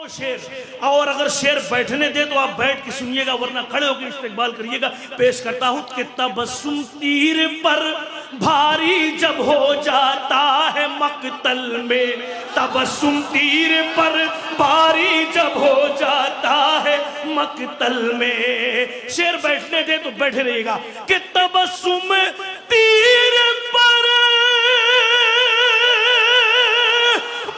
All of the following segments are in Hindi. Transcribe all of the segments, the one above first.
शेर, और अगर शेर बैठने दे तो आप बैठ के सुनिएगा, वरना खड़े होकर इस्तेकबाल करिएगा। पेश करता हूं कि तबस्सुम तीर पर भारी जब हो जाता है मकतल में, तबस्सुम तीर पर भारी जब हो जाता है मकतल में। शेर बैठने दे तो बैठे रहेगा कि तबस्सुम तीर पर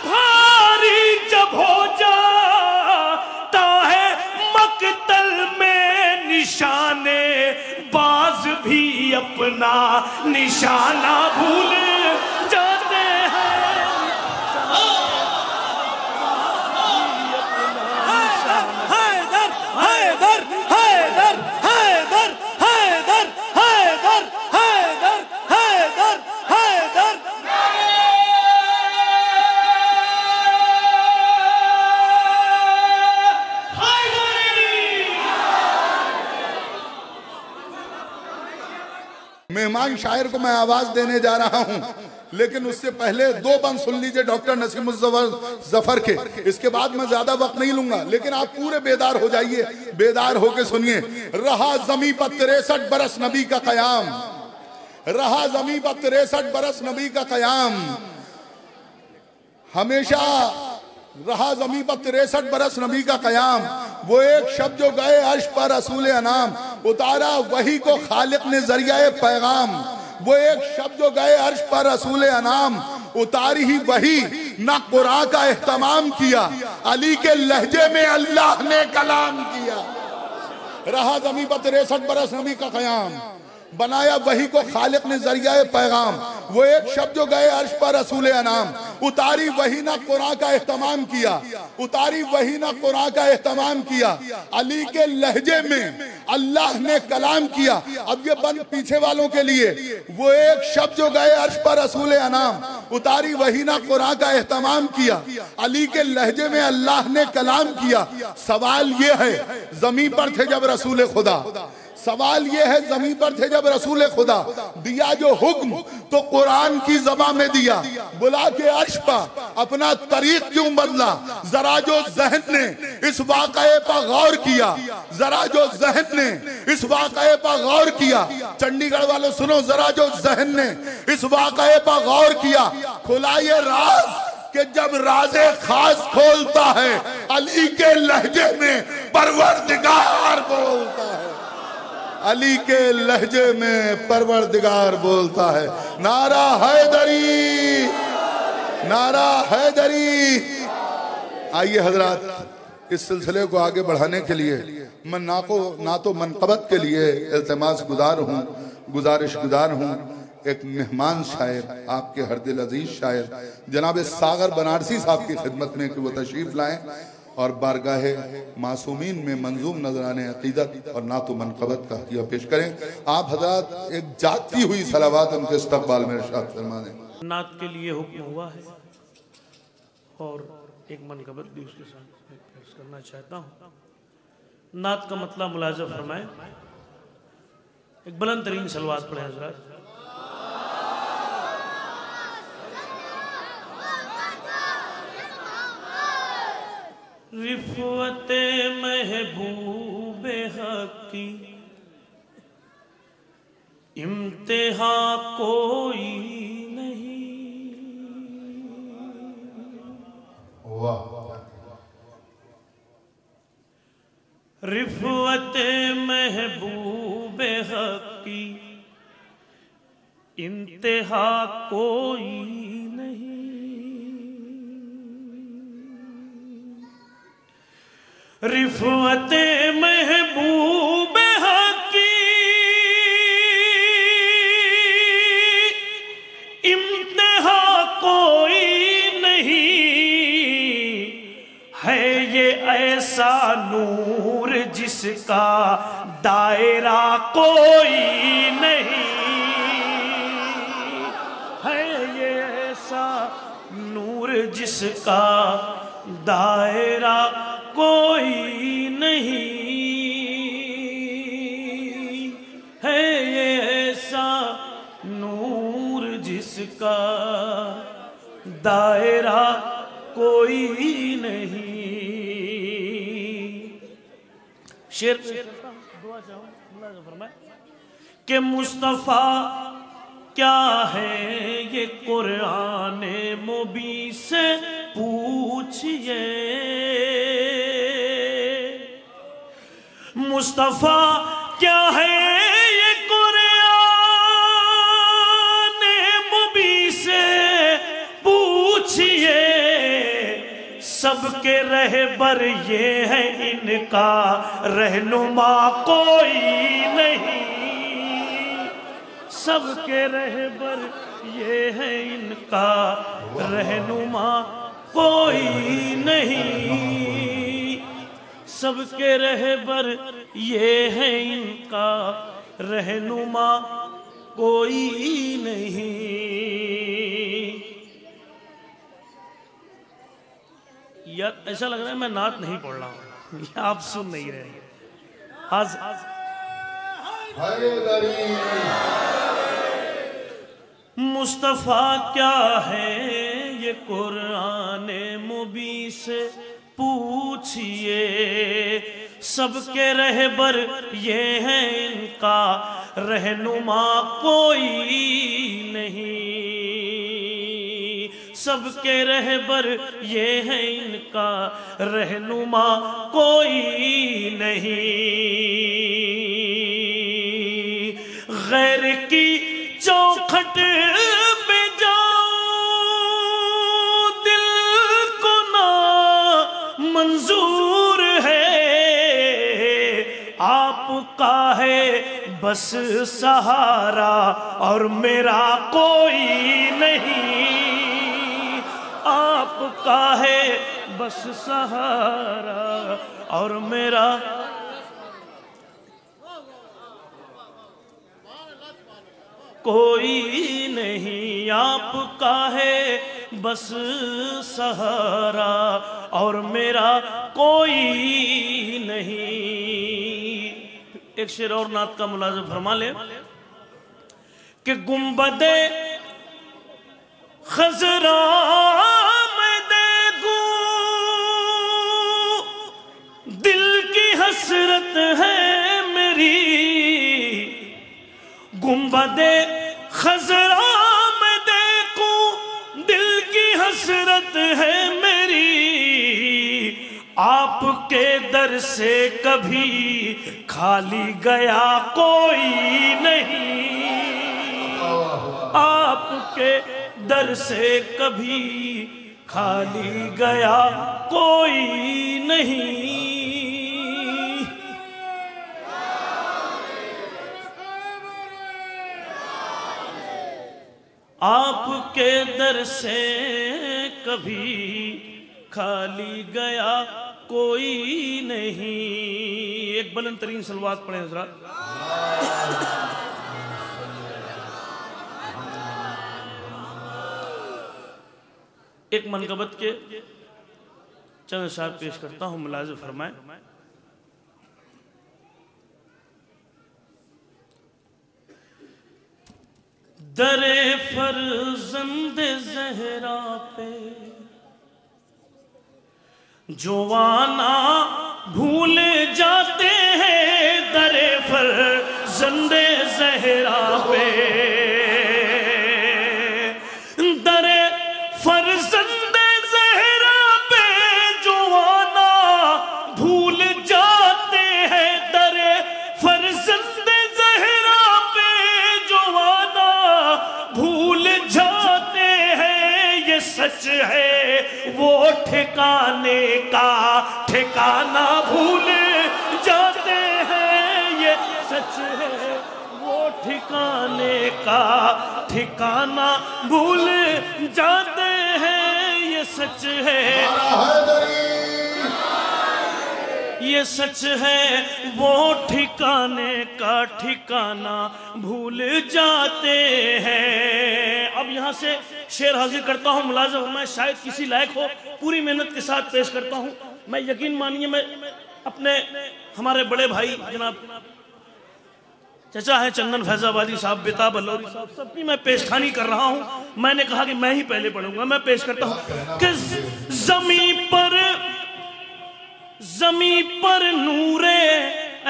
भारी जब हो जाता है मकतल में, निशाने बाज भी अपना निशाना भूल जाते हैं। हैदर हैदर हैदर हैदर हैदर हैदर हैदर हैदर हैदर। मेहमान शायर को मैं आवाज देने जा रहा हूं, लेकिन उससे पहले दो बंद सुन लीजिए डॉक्टर नसीम जफर के। इसके बाद मैं ज्यादा वक्त नहीं लूंगा, लेकिन आप पूरे बेदार हो जाइए, बेदार होके सुनिए। रहा जमी पर 63 बरस नबी का कयाम, रहा जमी पर 63 बरस नबी का कयाम, हमेशा रहा जमी पर 63 बरस नबी का कयाम। वो एक शब्द जो गए अर्श पर रसूल अनाम, उतारा वही को खालिक ने जरिया पैगाम। वो एक शब्द जो गए अर्श पर रसूल अनाम, उतारी ही वही ना कुरान का एहतमाम किया, अली के लहजे में अल्लाह ने कलाम किया। रहा जमी पर 63 बरस नबी का कयाम, बनाया वही को खालिक ने जरिया पैगाम। वो एक शब्द जो गए अर्श पर रसूल अनाम, उतारी वही ना कुरान का एहतमाम किया, उतारी वही ना कुरान का एहतमाम किया, अली के लहजे में अल्लाह ने कलाम किया। अब ये बंद पीछे वालों के लिए। वो एक शब्द जो गए अर्श पर रसूल अनाम, उतारी वही ना कुरान का एहतमाम किया, अली के लहजे में अल्लाह ने कलाम किया। सवाल ये है जमीन पर थे जब रसूल खुदा, सवाल ये है जमीन पर थे जब रसूल खुदा, दिया जो हुक्म तो कुरान की ज़बान में दिया, बुला के अर्श पर अपना तरीक क्यों बदला। जरा जो जहन ने इस वाक़े पर गौर किया, जरा जो जहन ने इस वाक़े पर गौर किया, चंडीगढ़ वालों सुनो, जरा जो जहन ने इस वाक़े पर गौर किया, खुला ये राज कि जब राज़े खास खोलता है, अली के लहजे में परवरदिगार बोलता है, अली के लहजे में परवरदिगार बोलता है। नारा हैदरी, नारा हैदरी। आइए हजरात, इस सिलसिले को आगे बढ़ाने के लिए मैं ना तो मनक़बत के लिए इल्तिमास गुजार हूँ, गुजारिश गुजार हूँ। एक मेहमान शायर, आपके हर दिल अजीज शायर जनाब सागर बनारसी साहब की खिदमत में कि वो तशरीफ लाएं और बारगाहे मासूमीन में मंजूम नजराने अकीदत और नातो मनक़बत का हदिया पेश करें। आप हज़रात एक जाती हुई सलावत उनके इस्तक़बाल में इरशाद फरमा दें। नात के लिए हुक्म हुआ है और एक मनक़बत भी उसके साथ पेश करना चाहता हूँ। नात का मतलब मुलाज़ा फरमाएं। एक बुलंद तरीन सलवात पढ़े हज़रात। रिफ़्वते महबूबे हक़ की इम्तिहा कोई नहीं। वाह। रिफ़्वते महबूबे हक़ की इम्तिहा कोई नहीं। रिफ़्वते महबूब हक़ की इम्तिहा कोई नहीं है। ये ऐसा नूर जिसका दायरा कोई नहीं है। ये ऐसा नूर जिसका दायरा कोई नहीं है। ये ऐसा नूर जिसका दायरा कोई नहीं शेर दुआ चाहूं फरमाए कि मुस्तफ़ा क्या है ये कुरान मुबीन से पूछिए, मुस्तफ़ा क्या है ये कुरान मुबीन से पूछिए, सबके रहबर ये है इनका रहनुमा कोई नहीं, सबके रहबर ये है इनका रहनुमा कोई नहीं, सबके रहबर ये है इनका रहनुमा कोई नहीं। यार ऐसा लग रहा है मैं नात नहीं पढ़ रहा हूं, आप सुन नहीं रहे। मुस्तफ़ा क्या है ये कुरान मुबीन से पूछिए, सबके रहबर ये है इनका रहनुमा कोई नहीं, सबके रहबर ये है इनका रहनुमा कोई नहीं। गैर की चौखट में जाओ दिल को ना मंजूर है, आपका है बस सहारा और मेरा कोई नहीं, आपका है बस सहारा और मेरा कोई नहीं, आपका है बस सहारा और मेरा कोई नहीं। एक शेर और नात का मुलाज़ा फरमा ले कि गुंबदे खजरा में देखूं दिल की हसरत है मेरी, गुंबदे खजरा में देखूं दिल की हसरत है मेरी, आपके दर से कभी खाली गया कोई नहीं, आपके दर से कभी खाली गया कोई नहीं। आपके दर से कभी खाली गया कोई नहीं। एक बुलंद तरीन सलवात पढ़े हज़रात। एक मनकबत के चंद अशार पेश करता हूं, मुलाज़ फरमाए। दरे फर्जंद ज़हरा पे जवाना भूल जाते हैं, दरे फर्जंद ज़हरा पे, दरे फर्जंद ज़हरा पे जवाना भूल जाते हैं, दरे फर्जंद ज़हरा पे जवाना भूल जाते हैं। ये सच है वो ठिकाने का ठिकाना भूल जाते हैं, ये सच है वो ठिकाने का ठिकाना भूल जाते हैं, ये सच है, ये सच है वो ठिकाने का ठिकाना भूल जाते हैं। अब यहाँ से शेर हाजिर करता हूँ, मुलाज़म मैं शायद किसी लायक हो, पूरी मेहनत के साथ पेश करता हूँ। मैं यकीन मानिए मैं अपने हमारे बड़े भाई जनाब चचा है चंदन फैजाबादी साहब, बेताब अल्लौरी साहब, सबकी मैं पेशखानी कर रहा हूँ। मैंने कहा कि मैं ही पहले पढ़ूंगा, मैं पेश करता हूँ कि ज़मीं पर नूरे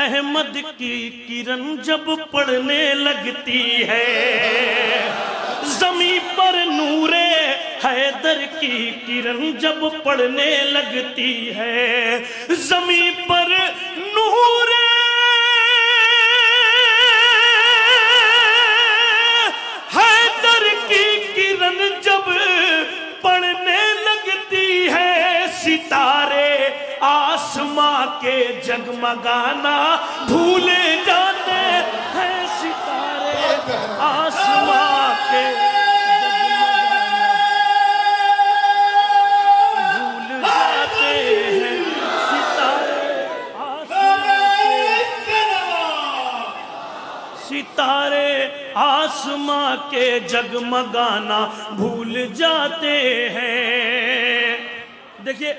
अहमद की किरण जब पड़ने लगती है, जमीन पर नूरे हैदर की किरण जब पड़ने लगती है, जमीन पर नूरे हैदर की किरण जब पड़ने लगती है, सितारे आसमां के जगमगाना भूले जाते हैं, सितारे आसमां के भूल जाते हैं, सितारे आसमां के जगमगाना भूल जाते हैं। देखिए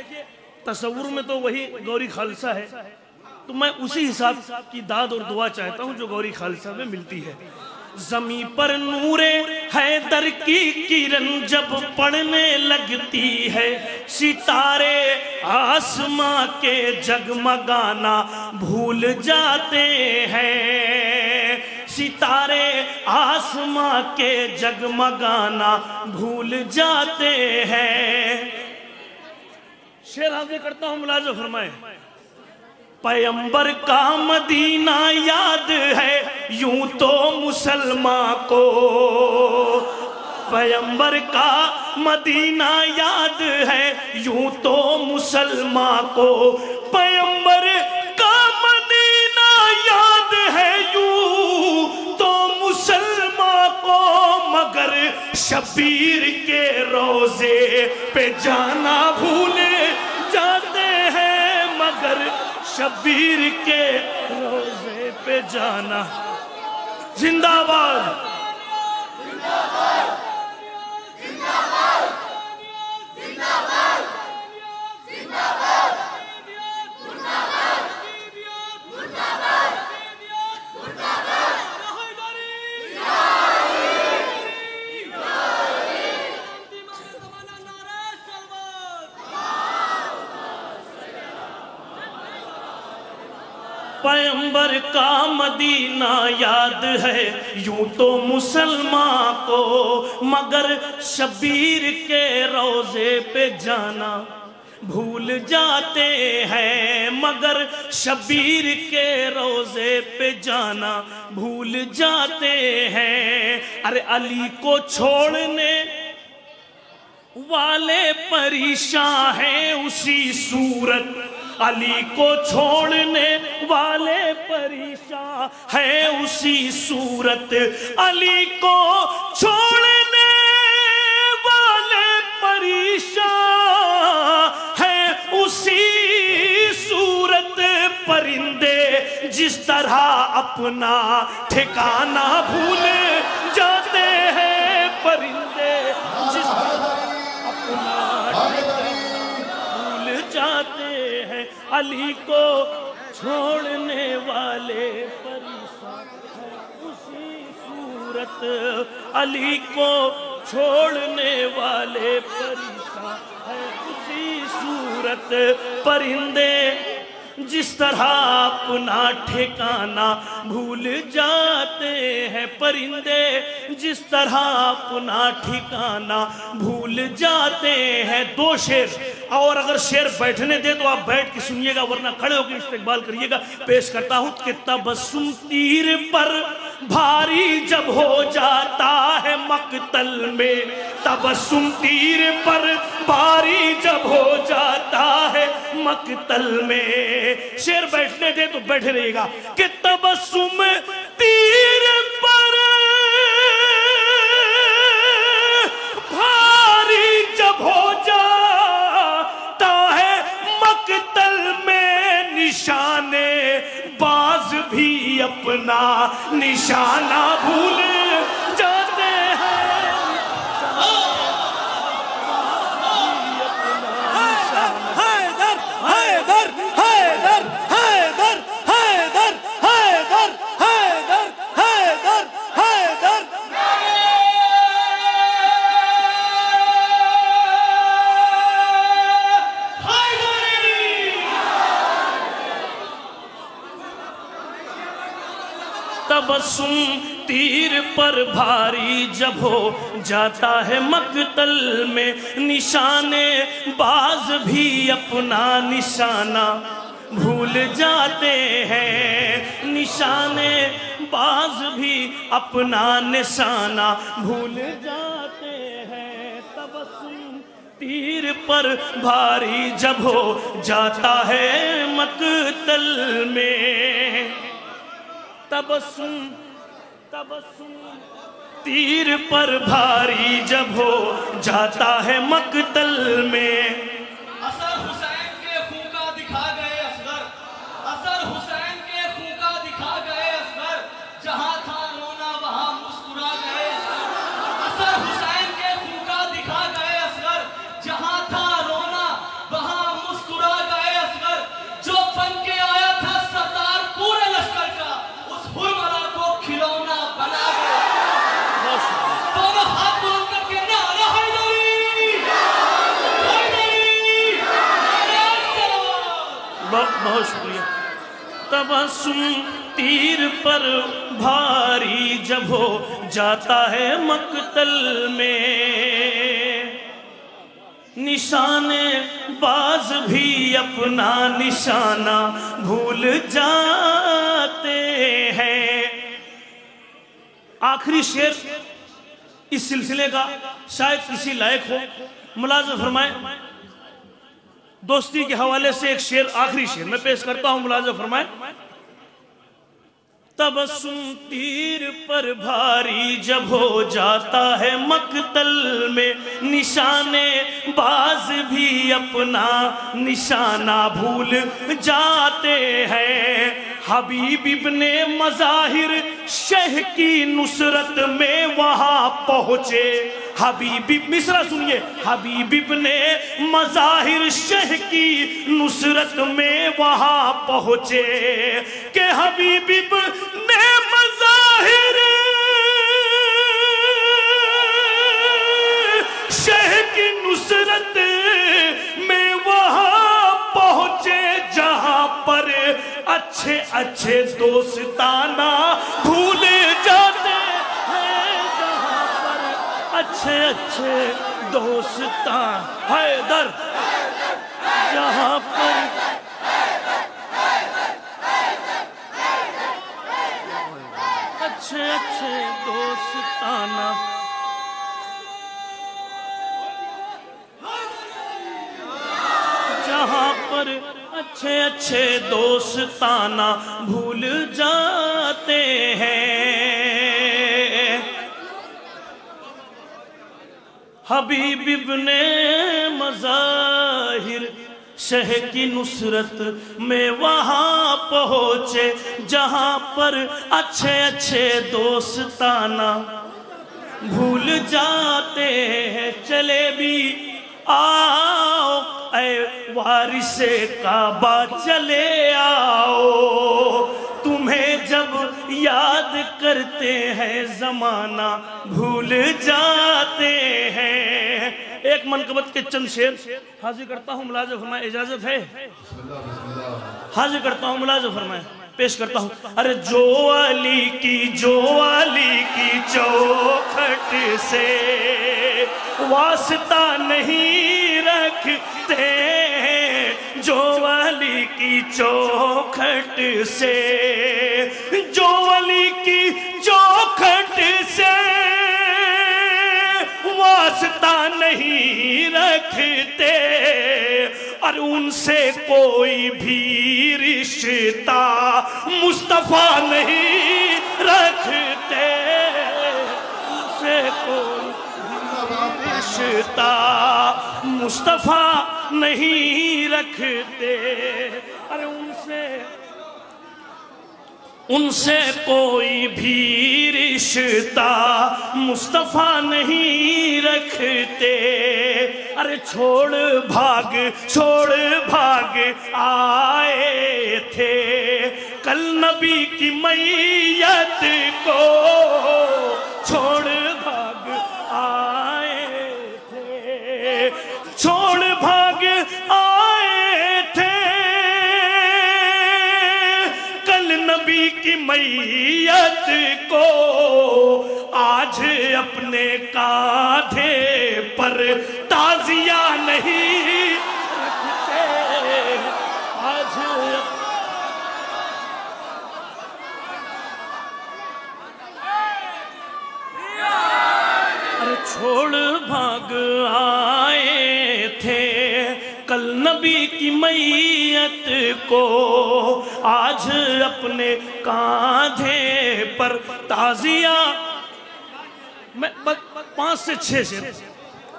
तसव्वुर में तो वही गौरी खालसा है, तो मैं उसी हिसाब की दाद और दुआ चाहता हूं जो गौरी खालसा में मिलती है। जमीन पर नूरे हैदर की किरण जब पड़ने लगती है, सितारे आसमां के जगमगाना भूल जाते हैं, सितारे आसमां के जगमगाना भूल जाते हैं। शेर हाजिर करता हूं, मुलाज़ा फरमाए। पैगंबर का मदीना याद है यूं तो मुसलमान को, पैगंबर का मदीना याद है यूं तो मुसलमान को, पैगंबर का मदीना याद है यूं तो मुसलमान को, मगर शबीर के रोजे पे जाना भूले जाते हैं, मगर शबीर के रोजे पे जाना। जिंदाबाद जिंदाबाद जिंदाबाद जिंदाबाद जिंदाबाद मुर्दाबाद मुर्दाबाद मुर्दाबाद। पैगंबर का मदीना याद है यूं तो मुसलमान को, मगर शबीर के रोजे पे जाना भूल जाते हैं, मगर शबीर के रोजे पे जाना भूल जाते हैं। अरे अली को छोड़ने वाले परेशान हैं उसी सूरत, अली को छोड़ने वाले परेशान है उसी सूरत, अली को छोड़ने वाले परेशान है उसी सूरत, परिंदे जिस तरह अपना ठिकाना भूल जाते हैं, परिंदे जिस तरह अपना भूल जाते हैं, अली को छोड़ने वाले परेशान है उसी सूरत, अली को छोड़ने वाले परेशान है उसी सूरत, परिंदे जिस तरह अपना ठिकाना भूल जाते हैं, परिंदे जिस तरह अपना ठिकाना भूल जाते हैं। दो शेर, और अगर शेर बैठने दे तो आप बैठ के सुनिएगा, वरना खड़े होकर इस्तेकबाल करिएगा। पेश करता हूं कि तबस्सुम तीर पर भारी जब हो जाता है मकतल में, तबस्सुम तीर पर भारी जब हो जाता है मकतल में। शेर बैठने दे तो बैठे रहेगा कि तबस्सुम तीर पर भारी जब हो जाता है मकतल में, निशाने बाज भी अपना निशाना भूल जाते हैं, हैदर हैदर हैदर हैदर हैदर हैदर हैदर हैदर हैदर। तबस्सुम तीर पर भारी जब हो जाता है मकतल में, निशाने बाज भी अपना निशाना भूल जाते हैं, निशाने बाज भी अपना निशाना भूल जाते हैं। तबस्सुम तीर पर भारी जब हो जाता है मकतल में, तबस्सुम तीर पर भारी जब हो जाता है मकतल में। असर हुसैन के खून का दिखा गए असगर, असर हुसैन के खून का दिखा गए असगर, जहां था रोना वहां मुस्कुरा गए असगर। असर हुसैन के खून का दिखा गए असगर, जहां था रोना वहां मुस्कुरा गए असगर। जो बन के आया था सरदार पूरे लश्कर का, उस हुरमरा को खिलौना बना गए। दोनों हाथ बुलंद करके नारा हैदरी, हैदरी, बहुत शुक्रिया। तबस्सुम तीर पर भारी जब हो जाता है मकतल में, निशाने बाज भी अपना निशाना भूल जाते हैं। आखिरी शेर इस सिलसिले का शायद किसी लायक हो, मुलाज़ा फरमाए। दोस्ती के हवाले से एक शेर, आखिरी शेर मैं पेश करता हूं, मुलाज़ा फरमाए। तबस्सुम तीर पर भारी जब हो जाता है मकतल में, निशाने बाज भी अपना निशाना भूल जाते हैं। हबीब इब्ने मज़ाहिर शह की नुसरत में वहां पहुंचे, हबीब मिसरा सुनिए, हबीब इब्ने मज़ाहिर शह की नुसरत में वहां पहुंचे के हबीब इब्ने मज़ाहिर शह की नुसरत में वहां पहुंचे, जहां पर अच्छे अच्छे दोस्ताना भूल जाते हैं, जहां पर अच्छे अच्छे दोस्तान हैदर, जहां पर अच्छे अच्छे दोस्ताना जहां पर अच्छे अच्छे दोस्ताना भूल जाते हैं। हबीब इब्ने मज़ाहिर शह की नुसरत में वहां पहुंचे, जहां पर अच्छे अच्छे दोस्ताना भूल जाते हैं। चले भी आओ ऐ वारिसे काबा चले आओ, तुम्हें जब याद करते हैं जमाना भूल जाते हैं। एक मनकबत के चंद शेर हाजिर करता हूँ, मुलाज़ा फरमाए, इजाजत है? हाजिर करता हूँ, मुलाज़ा फरमाए, पेश करता हूँ। अरे जो अली की चौखट से वास्ता नहीं रखते, जो अली की चौखट से, जो अली की चौखट से वास्ता नहीं रखते, और उनसे कोई भी रिश्ता मुस्तफा नहीं रखते, उनसे कोई भी रिश्ता मुस्तफा नहीं रखते, अरे उनसे कोई भी रिश्ता मुस्तफा नहीं रखते। अरे छोड़ भाग आए थे कल नबी की मैयत को, छोड़ भाग आए थे, छोड़ भाग आए थे कल नबी की की मैयत को आज अपने कांधे पर ताजिया नहीं रखते, आज अरे छोड़ भाग आए थे कल नबी की मैयत को, आज अपने कांधे पर ताजिया। मैं 5 से 6 शेर,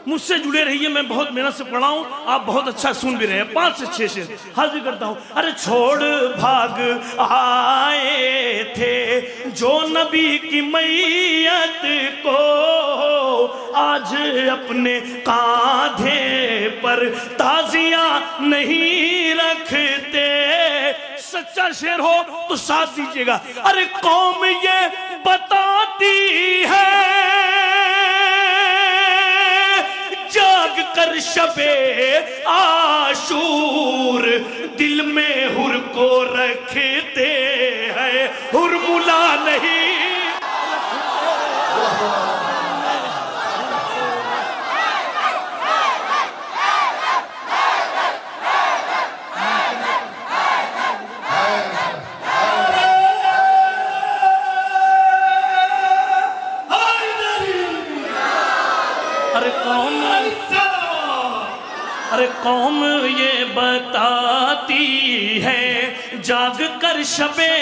मुझसे जुड़े रहिए, मैं बहुत मेहनत से पढ़ा हूं, आप बहुत अच्छा सुन भी रहे हैं। 5 से 6 शेर हाजिर करता हूं। अरे छोड़ भाग आए थे जो नबी की मैयत को, आज अपने कांधे पर ताजिया नहीं रखते। सच्चा शेर हो तो साथ दीजिएगा। अरे कौम ये बताती है जाग कर शबे आशूर, दिल में हुर को रखते हैं, हुरमुला नहीं। अरे कौम ये बताती है जाग कर शबे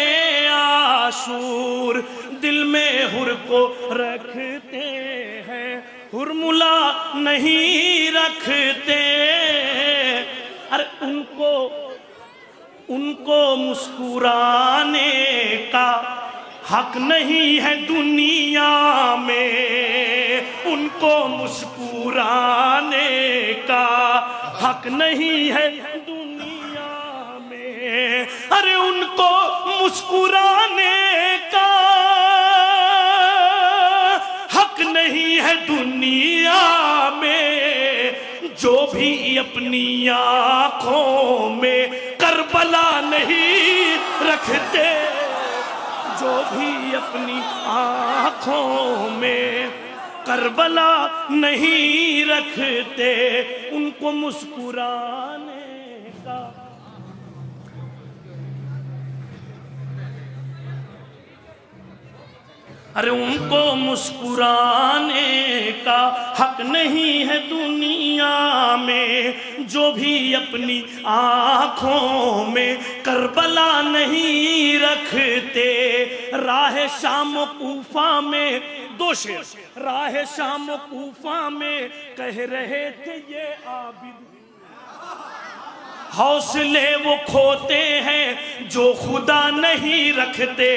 आशूर, दिल में हुर को रखते हैं, हुरमुला नहीं रखते। अरे उनको मुस्कुराने का हक नहीं है दुनिया में, उनको मुस्कुराने का हक नहीं है दुनिया में। अरे उनको मुस्कुराने का हक नहीं है दुनिया में, जो भी अपनी आंखों में करबला नहीं रखते, जो भी अपनी आंखों में करबला नहीं रखते, उनको मुस्कुराने का। अरे उनको मुस्कुराने का हक नहीं है दुनिया में, जो भी अपनी आंखों में करबला नहीं रखते। राह शाम कूफा में 2 शेर, राह शाम कूफा में कह रहे थे ये आबिद, हौसले वो खोते हैं जो खुदा नहीं रखते,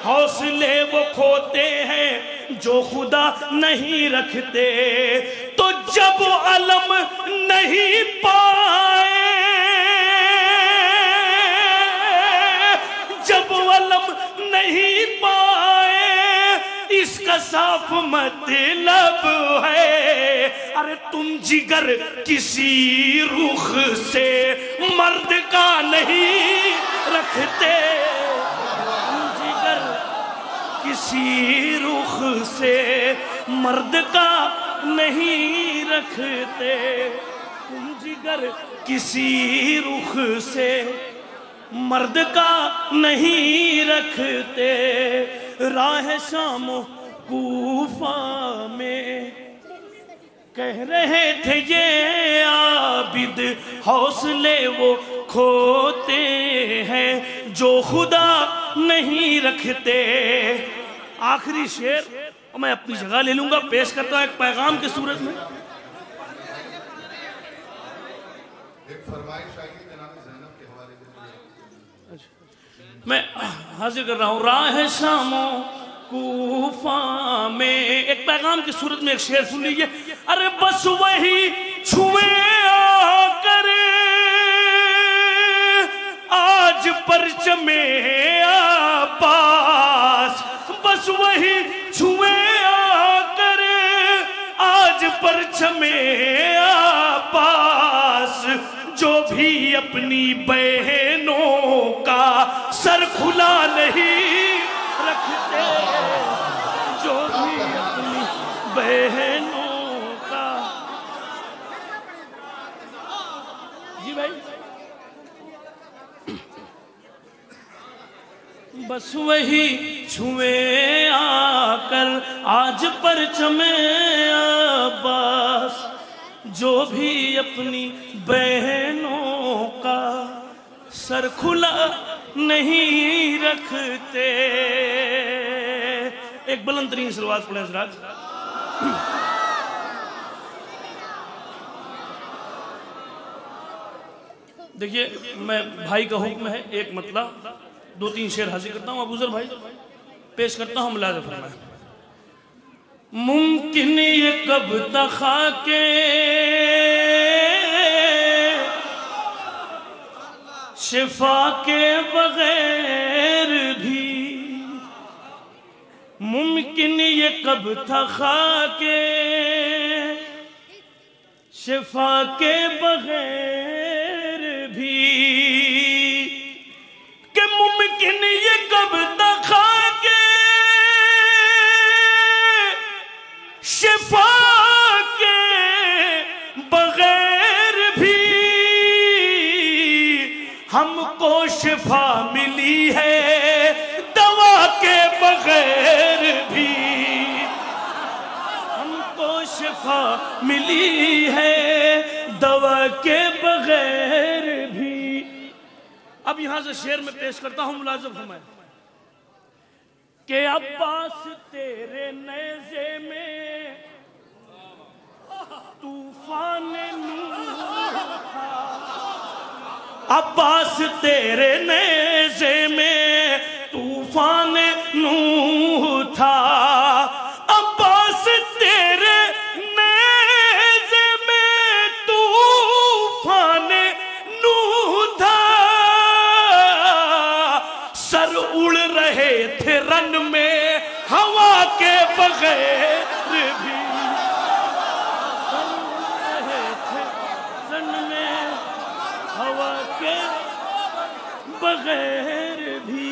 हौसले वो खोते हैं जो खुदा नहीं रखते। तो जब अलम नहीं पाए, जब अलम नहीं पाए, इसका साफ मतलब है अरे तुम जिगर किसी रुख से मर्द का नहीं रखते, तुम जिगर किसी रुख से मर्द का नहीं रखते, तुम जिगर किसी रुख से मर्द का नहीं रखते। राह शाम कूफा में कह रहे थे ये आबिद, हौसले वो खोते हैं जो खुदा नहीं रखते। आखिरी शेर मैं अपनी जगह ले लूंगा, पेश करता हूं एक पैगाम की सूरत में। मैं हाजिर कर रहा हूं राह शामो कूफा में, एक पैगाम की सूरत में एक शेर सुन लीजिए। अरे बस वही छुए आकर आज परचमे आबास, बस वही छुए आकर आज परचमे आबास, जो भी अपनी बहनों का सर खुला नहीं रखते जो भी अपनी बहनों का। जी भाई, बस वही छुए आकर आज परचमे अब्बास जो भी अपनी बहनों का सर खुला नहीं रखते। एक बुलंद तरीन सलवात पढ़े हज़रात। देखिए, मैं भाई का हुक्म है, एक मतलब 2-3 शेर हाजिर करता हूँ। अबूजर भाई पेश करता हूँ, मुलाज़ा फरमाएं। मुमकिन ये कब तक के शिफा के बगैर भी, मुमकिन ये कब तक के शिफा के बगैर भी, कि मुमकिन ये कब तक के शिफा के बगैर भी हमको शिफा मिली है दवा के बगैर भी, हमको शिफा मिली है दवा के बगैर भी। अब यहां से शेर में पेश करता हूं, मुलाज़िम फरमाए कि अब्बास तेरे नेज़े में तूफान नूह था, अब्बास तेरे नेज़े में तूफान नूह था, अब्बास तेरे नेज़े में तूफान नूह था, सर उड़ रहे थे रन में हवा के बगैर भी, सर उड़ रहे थे रन में हवा के बगैर भी,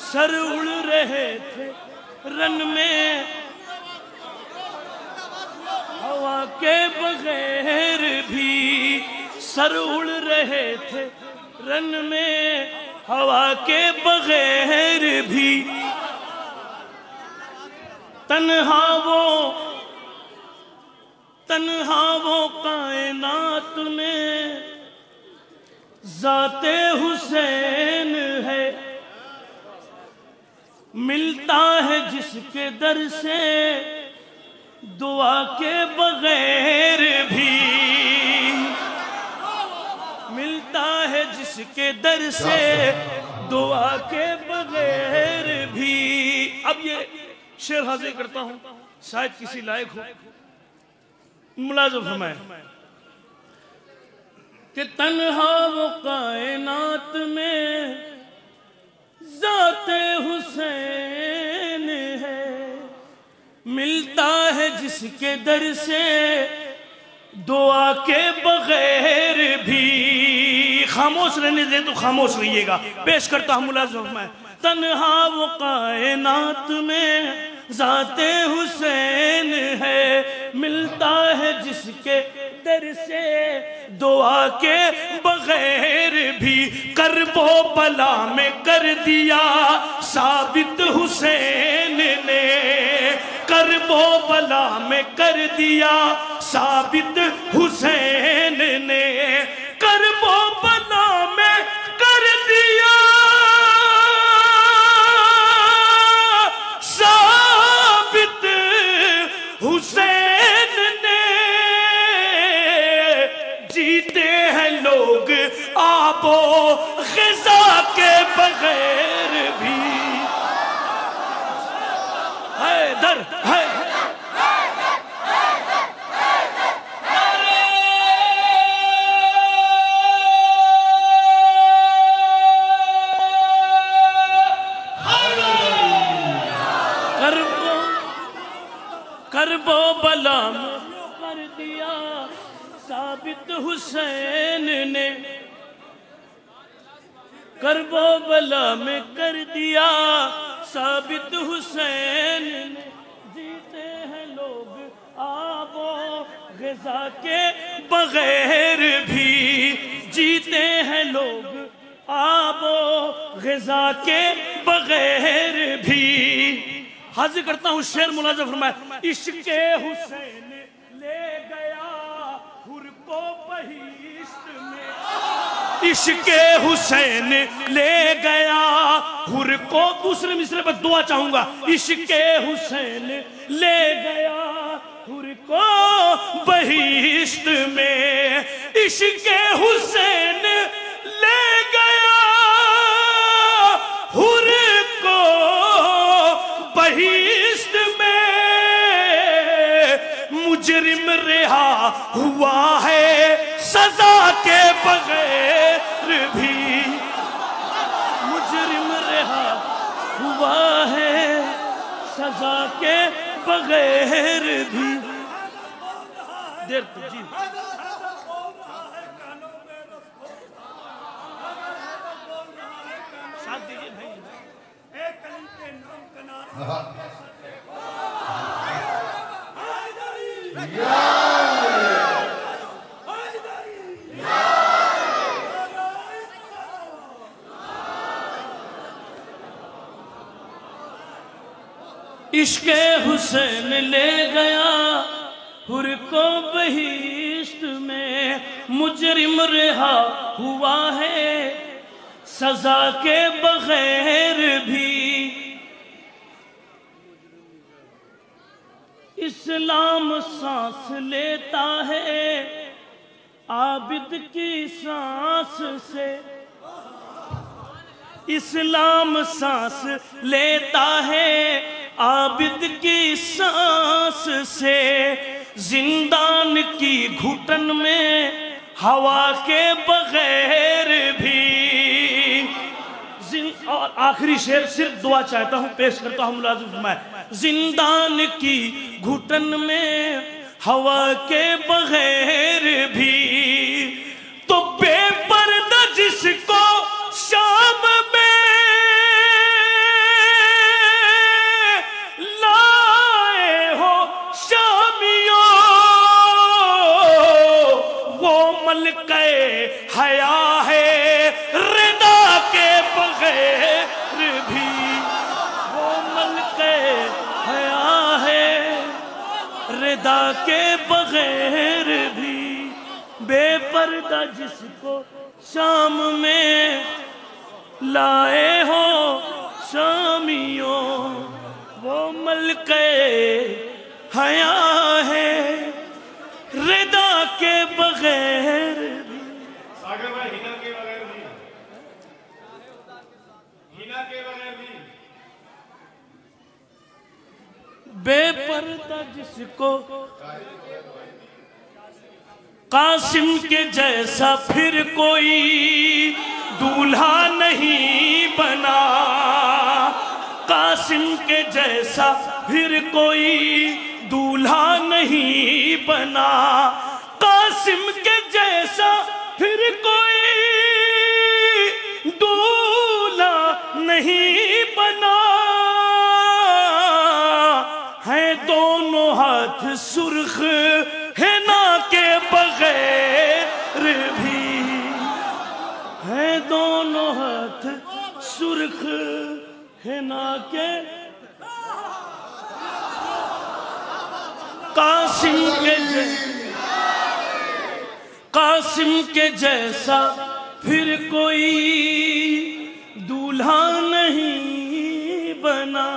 सर उड़ रहे थे रन में हवा के बगैर भी, सर उड़ रहे थे रन में हवा के बगैर भी। तन्हा वो कायनात में ज़ाते हुसैन है, मिलता है जिसके दर से दुआ के बगैर भी, मिलता है जिसके दर से दुआ के बगैर भी। अब ये शेर हाजिर करता हूं, शायद किसी लायक हो, मुलाज़िम फरमाए कि तन्हा वो कायनात में ज़ाते हुसैन है, मिलता है जिसके दर से दुआ के बगैर भी। खामोश रहने दे तो खामोश रहिएगा, पेश करता हूं मुलाज़िम मैं। तन्हा वो कायनात में ज़ाते हुसैन है, मिलता है जिसके दर से दुआ के बगैर भी, करबो बला में कर दिया साबित हुसैन ने, करबो बला में कर दिया साबित हुसैन ने, करबो बला में कर दिया साबित हुसैन ने, जीते हैं लोग आबो ग़िज़ा के बगैर भी। हैदर है करबो बला कर दिया साबित हुसैन ने, करबो बला में कर दिया साबित हुसैन ने। जीते हैं लोग आबो ग़िज़ा के बगैर भी, जीते हैं लोग आबो ग़िज़ा के बगैर भी। हाजिर करता हूँ शेर मुलाज़ा फरमाया, इश्क़े हुसैन ले गया हुर को बहिश्त में। इश्क़े हुसैन ले गया हुर को, दूसरे मिसरे पर दुआ चाहूंगा। इश्क़े हुसैन ले गया हुर को बहिश्त में। इश्क़े हुसैन ले गया हुर को बहिश्त में। मुजरिम रिहा हुआ है सजा के बगैर भी, मुजरिम रिहा हुआ है सजा के बगैर भी। देर तो जी साथ दीजिए भाई। एक कलम के नाम का नारा इश्क़े हुसैन ले गया हुर को बहिश्त में। मुजरिम रिहा हुआ है सजा के बगैर भी। इस्लाम सांस लेता है आबिद की सांस से। इस्लाम सांस लेता है आबिद की सांस से। जिंदान की घुटन में हवा के बगैर भी। और आखिरी शेर सिर्फ दुआ चाहता हूं, पेश करता हूं मुलाज़िम फरमाए, जिंदान की घुटन में हवा के बगैर भी। तो बेपर्दा जिसको शाम में हया है रिदा के बगैर भी। वो मलके हया है रिदा के बगैर भी। बेपर्दा जिसको शाम में लाए हो शामियों, वो मलके हया है रिदा के बगैर। सागर भाई हिना के बगैर भी, हिना के बगैर भी। बेपर्दा जिसको कासिम के जैसा फिर कोई दूल्हा नहीं बना। कासिम के जैसा फिर कोई दूल्हा नहीं बना। कासिम के जैसा फिर कोई दूल्हा नहीं बना। है दोनों हाथ सुर्ख है ना के बगैर भी। है दोनों हाथ सुर्ख है ना के। कासिम के जैसा फिर कोई दूल्हा नहीं बना।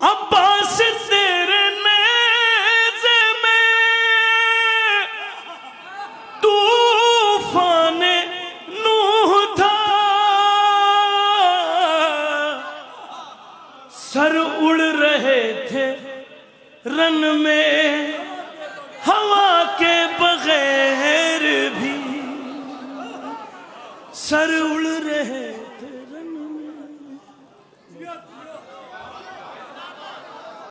अब्बास तेरे नेज़े में तूफान नूह था। सर उड़ रहे थे रन में हवा के बगैर भी। सर उड़